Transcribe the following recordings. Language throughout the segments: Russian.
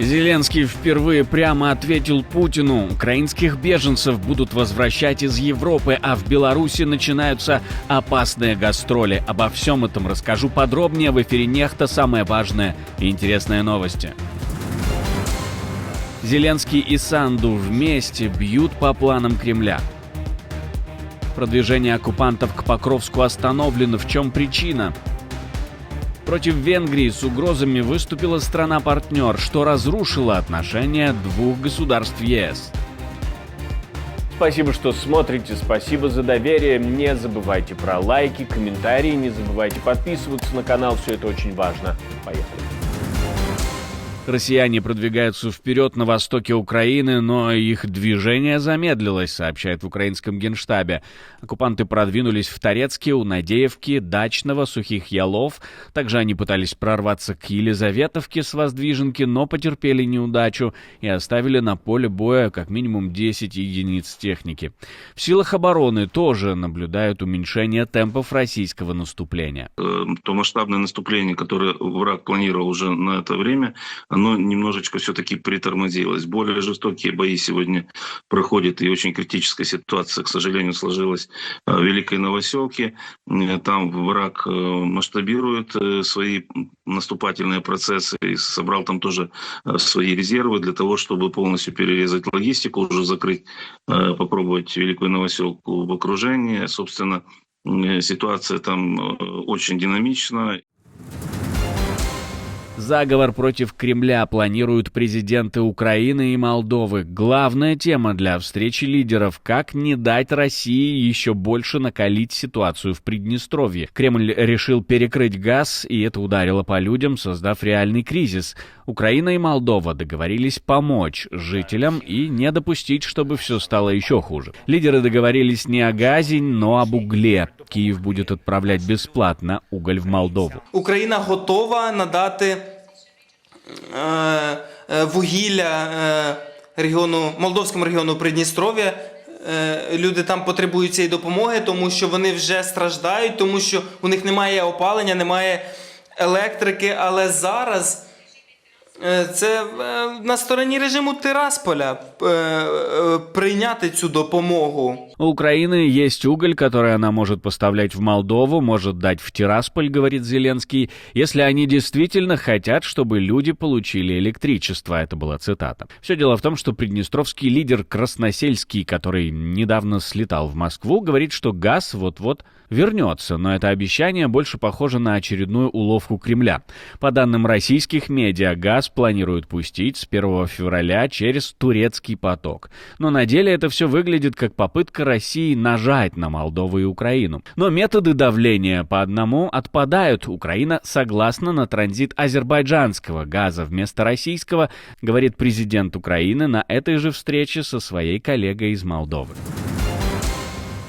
Зеленский впервые прямо ответил Путину. Украинских беженцев будут возвращать из Европы, а в Беларуси начинаются опасные гастроли. Обо всем этом расскажу подробнее в эфире «Нехта». Самые важные и интересные новости. Зеленский и Санду вместе бьют по планам Кремля. Продвижение оккупантов к Покровску остановлено. В чем причина? Против Венгрии с угрозами выступила страна-партнер, что разрушило отношения двух государств ЕС. Спасибо, что смотрите, спасибо за доверие. Не забывайте про лайки, комментарии, не забывайте подписываться на канал, все это очень важно. Поехали. Россияне продвигаются вперед на востоке Украины, но их движение замедлилось, сообщает в украинском генштабе. Оккупанты продвинулись в Торецке, у Надеевки, Дачного, Сухих Ялов. Также они пытались прорваться к Елизаветовке с Воздвиженки, но потерпели неудачу и оставили на поле боя как минимум 10 единиц техники. В силах обороны тоже наблюдают уменьшение темпов российского наступления. То масштабное наступление, которое враг планировал уже на это время, оно немножечко все-таки притормозилось. Более жестокие бои сегодня проходят, и очень критическая ситуация, к сожалению, сложилась в Великой Новоселке. Там враг масштабирует свои наступательные процессы и собрал там тоже свои резервы для того, чтобы полностью перерезать логистику, уже закрыть, попробовать Великую Новоселку в окружении. Собственно, ситуация там очень динамична. Заговор против Кремля планируют президенты Украины и Молдовы. Главная тема для встречи лидеров – как не дать России еще больше накалить ситуацию в Приднестровье. Кремль решил перекрыть газ, и это ударило по людям, создав реальный кризис. Украина и Молдова договорились помочь жителям и не допустить, чтобы все стало еще хуже. Лидеры договорились не о газе, но об угле. Киев будет отправлять бесплатно уголь в Молдову. Україна готова надати вугілля молдовському регіону Придністров'я. Люди там потребують цієї допомоги, тому що вони вже страждають, тому що у них немає опалення, немає електрики, але зараз це на стороні режиму Тирасполя прийняти цю допомогу. У Украины есть уголь, который она может поставлять в Молдову, может дать в Тирасполь, говорит Зеленский, если они действительно хотят, чтобы люди получили электричество. Это была цитата. Все дело в том, что приднестровский лидер Красносельский, который недавно слетал в Москву, говорит, что газ вот-вот вернется, но это обещание больше похоже на очередную уловку Кремля. По данным российских медиа, газ планируют пустить с 1 февраля через турецкий поток. Но на деле это все выглядит как попытка России нажать на Молдову и Украину. Но методы давления по одному отпадают. Украина согласна на транзит азербайджанского газа вместо российского, говорит президент Украины на этой же встрече со своей коллегой из Молдовы.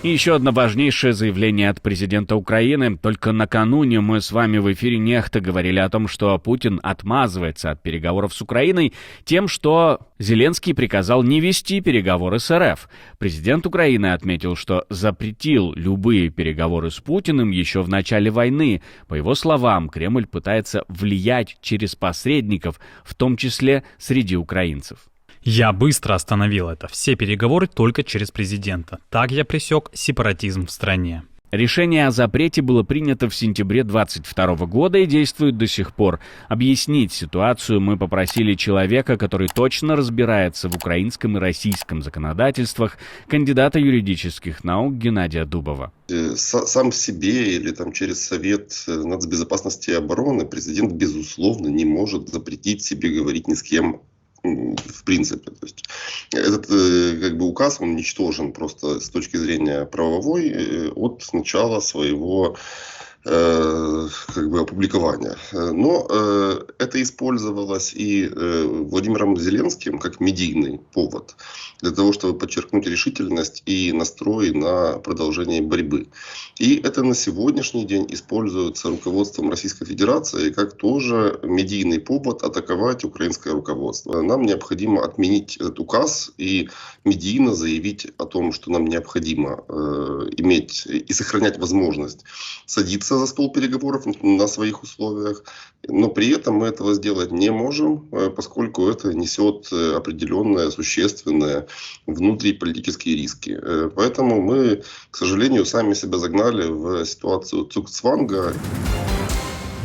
И еще одно важнейшее заявление от президента Украины. Только накануне мы с вами в эфире «Нехта» говорили о том, что Путин отмазывается от переговоров с Украиной тем, что Зеленский приказал не вести переговоры с РФ. Президент Украины отметил, что запретил любые переговоры с Путиным еще в начале войны. По его словам, Кремль пытается влиять через посредников, в том числе среди украинцев. Я быстро остановил это. Все переговоры только через президента. Так я пресек сепаратизм в стране. Решение о запрете было принято в сентябре 2022 года и действует до сих пор. Объяснить ситуацию мы попросили человека, который точно разбирается в украинском и российском законодательствах, кандидата юридических наук Геннадия Дубова. Сам себе или там через Совет нацбезопасности и обороны президент, безусловно, не может запретить себе говорить ни с кем. В принципе, то есть этот указ, он ничтожен просто с точки зрения правовой от начала своего опубликования. Но это использовалось и Владимиром Зеленским как медийный повод для того, чтобы подчеркнуть решительность и настрой на продолжение борьбы. И это на сегодняшний день используется руководством Российской Федерации как тоже медийный повод атаковать украинское руководство. Нам необходимо отменить этот указ и медийно заявить о том, что нам необходимо иметь и сохранять возможность садиться садиться за стол переговоров на своих условиях, но при этом мы этого сделать не можем, поскольку это несет определенные существенные внутриполитические риски. Поэтому мы, к сожалению, сами себя загнали в ситуацию цугцванга.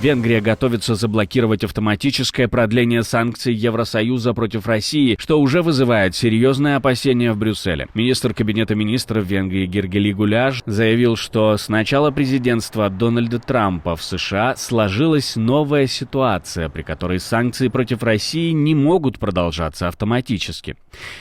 Венгрия готовится заблокировать автоматическое продление санкций Евросоюза против России, что уже вызывает серьезные опасения в Брюсселе. Министр Кабинета министров Венгрии Гергели Гуляш заявил, что с начала президентства Дональда Трампа в США сложилась новая ситуация, при которой санкции против России не могут продолжаться автоматически.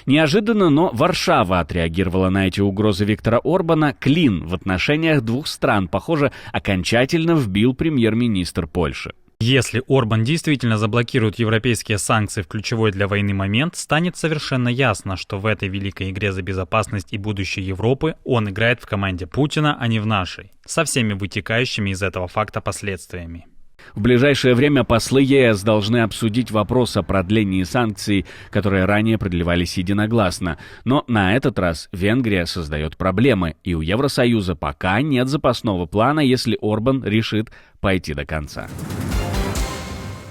Неожиданно, но Варшава отреагировала на эти угрозы Виктора Орбана. Клин в отношениях двух стран, похоже, окончательно вбил премьер-министр Польши. Если Орбан действительно заблокирует европейские санкции в ключевой для войны момент, станет совершенно ясно, что в этой великой игре за безопасность и будущее Европы он играет в команде Путина, а не в нашей, со всеми вытекающими из этого факта последствиями. В ближайшее время послы ЕС должны обсудить вопрос о продлении санкций, которые ранее продлевались единогласно. Но на этот раз Венгрия создает проблемы, и у Евросоюза пока нет запасного плана, если Орбан решит пойти до конца.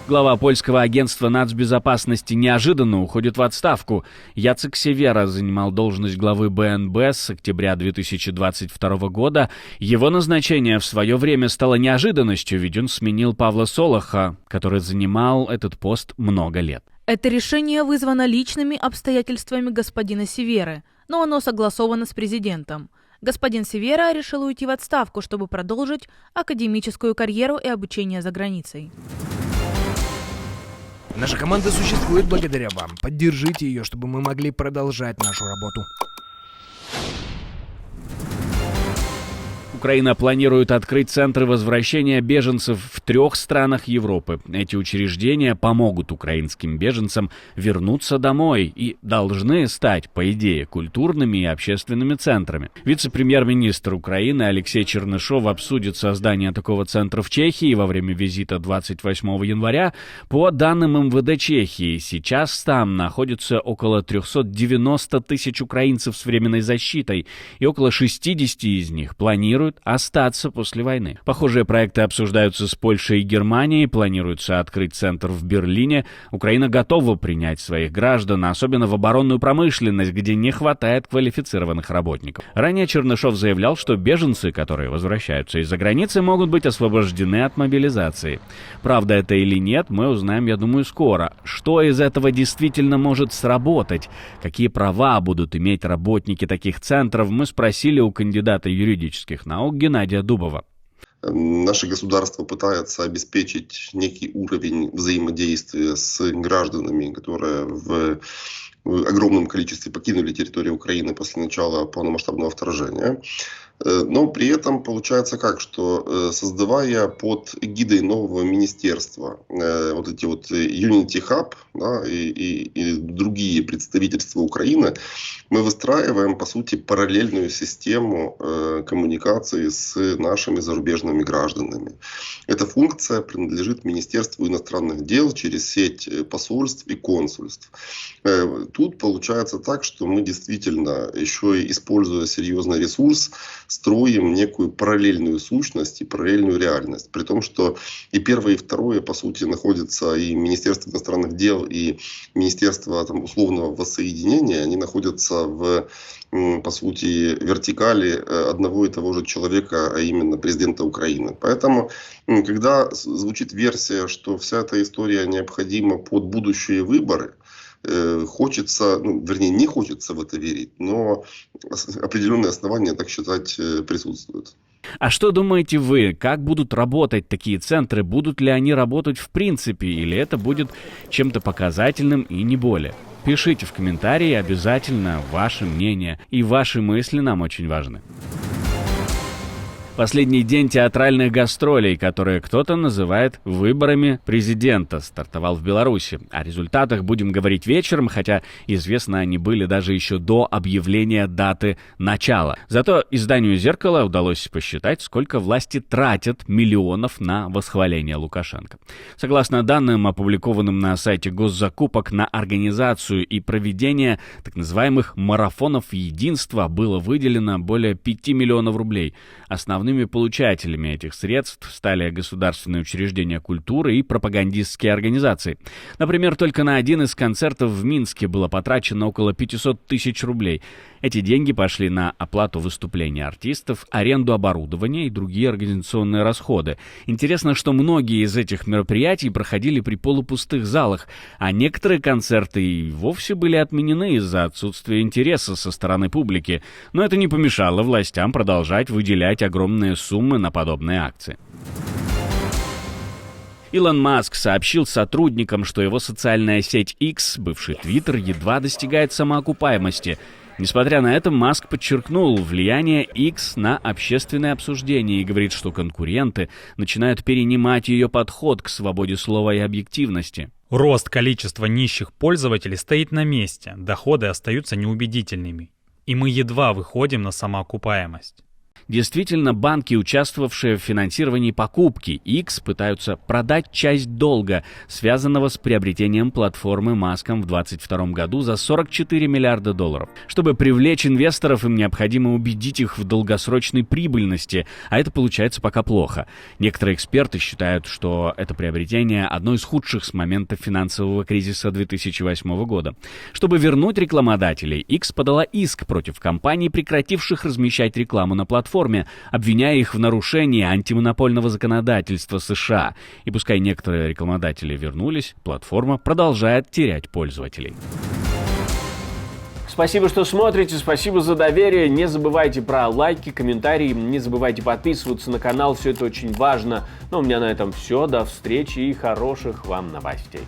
Глава польского агентства нацбезопасности неожиданно уходит в отставку. Яцек Севера занимал должность главы БНБ с октября 2022 года. Его назначение в свое время стало неожиданностью, ведь он сменил Павла Солоха, который занимал этот пост много лет. Это решение вызвано личными обстоятельствами господина Северы, но оно согласовано с президентом. Господин Севера решил уйти в отставку, чтобы продолжить академическую карьеру и обучение за границей. Наша команда существует благодаря вам. Поддержите ее, чтобы мы могли продолжать нашу работу. Украина планирует открыть центры возвращения беженцев в 3 странах Европы. Эти учреждения помогут украинским беженцам вернуться домой и должны стать, по идее, культурными и общественными центрами. Вице-премьер-министр Украины Алексей Чернышов обсудит создание такого центра в Чехии во время визита 28 января. По данным МВД Чехии, сейчас там находится около 390 тысяч украинцев с временной защитой, и около 60 из них планируют остаться после войны. Похожие проекты обсуждаются с Польшей и Германией. Планируется открыть центр в Берлине. Украина готова принять своих граждан, особенно в оборонную промышленность, где не хватает квалифицированных работников. Ранее Чернышов заявлял, что беженцы, которые возвращаются из-за границы, могут быть освобождены от мобилизации. Правда это или нет, мы узнаем, я думаю, скоро. Что из этого действительно может сработать? Какие права будут иметь работники таких центров, мы спросили у кандидата юридических наук Геннадия Дубова. Наше государство пытается обеспечить некий уровень взаимодействия с гражданами, которые в огромном количестве покинули территорию Украины после начала полномасштабного вторжения. Но при этом получается как, что создавая под эгидой нового министерства вот эти вот Unity Hub, да, и другие представительства Украины, мы выстраиваем, по сути, параллельную систему коммуникации с нашими зарубежными гражданами. Эта функция принадлежит Министерству иностранных дел через сеть посольств и консульств. Тут получается так, что мы действительно, еще и используя серьезный ресурс, строим некую параллельную сущность и параллельную реальность. При том, что и первое, и второе, по сути, находятся, и Министерство иностранных дел, и Министерство там, условного воссоединения, они находятся в, по сути, вертикали одного и того же человека, а именно президента Украины. Поэтому, когда звучит версия, что вся эта история необходима под будущие выборы, хочется, вернее, не хочется в это верить, но определенные основания так считать присутствуют. А что думаете вы, как будут работать такие центры? Будут ли они работать в принципе, или это будет чем-то показательным и не более? Пишите в комментарии обязательно ваше мнение, и ваши мысли нам очень важны. Последний день театральных гастролей, которые кто-то называет выборами президента, стартовал в Беларуси. О результатах будем говорить вечером, хотя известно они были даже еще до объявления даты начала. Зато изданию «Зеркало» удалось посчитать, сколько власти тратят миллионов на восхваление Лукашенко. Согласно данным, опубликованным на сайте госзакупок, на организацию и проведение так называемых марафонов единства было выделено более 5 миллионов рублей. Основные основными получателями этих средств стали государственные учреждения культуры и пропагандистские организации. Например, только на один из концертов в Минске было потрачено около 500 тысяч рублей. Эти деньги пошли на оплату выступлений артистов, аренду оборудования и другие организационные расходы. Интересно, что многие из этих мероприятий проходили при полупустых залах, а некоторые концерты и вовсе были отменены из-за отсутствия интереса со стороны публики. Но это не помешало властям продолжать выделять огромные суммы на подобные акции. Илон Маск сообщил сотрудникам, что его социальная сеть X, бывший Twitter, едва достигает самоокупаемости. Несмотря на это, Маск подчеркнул влияние X на общественное обсуждение и говорит, что конкуренты начинают перенимать ее подход к свободе слова и объективности. Рост количества нищих пользователей стоит на месте, доходы остаются неубедительными. И мы едва выходим на самоокупаемость. Действительно, банки, участвовавшие в финансировании покупки X, пытаются продать часть долга, связанного с приобретением платформы Маском в 2022 году за $44 миллиарда. Чтобы привлечь инвесторов, им необходимо убедить их в долгосрочной прибыльности, а это получается пока плохо. Некоторые эксперты считают, что это приобретение одно из худших с момента финансового кризиса 2008 года. Чтобы вернуть рекламодателей, X подала иск против компаний, прекративших размещать рекламу на платформе, обвиняя их в нарушении антимонопольного законодательства США. И пускай некоторые рекламодатели вернулись, платформа продолжает терять пользователей. Спасибо, что смотрите, спасибо за доверие. Не забывайте про лайки, комментарии, не забывайте подписываться на канал, все это очень важно. Ну, у меня на этом все, до встречи и хороших вам новостей.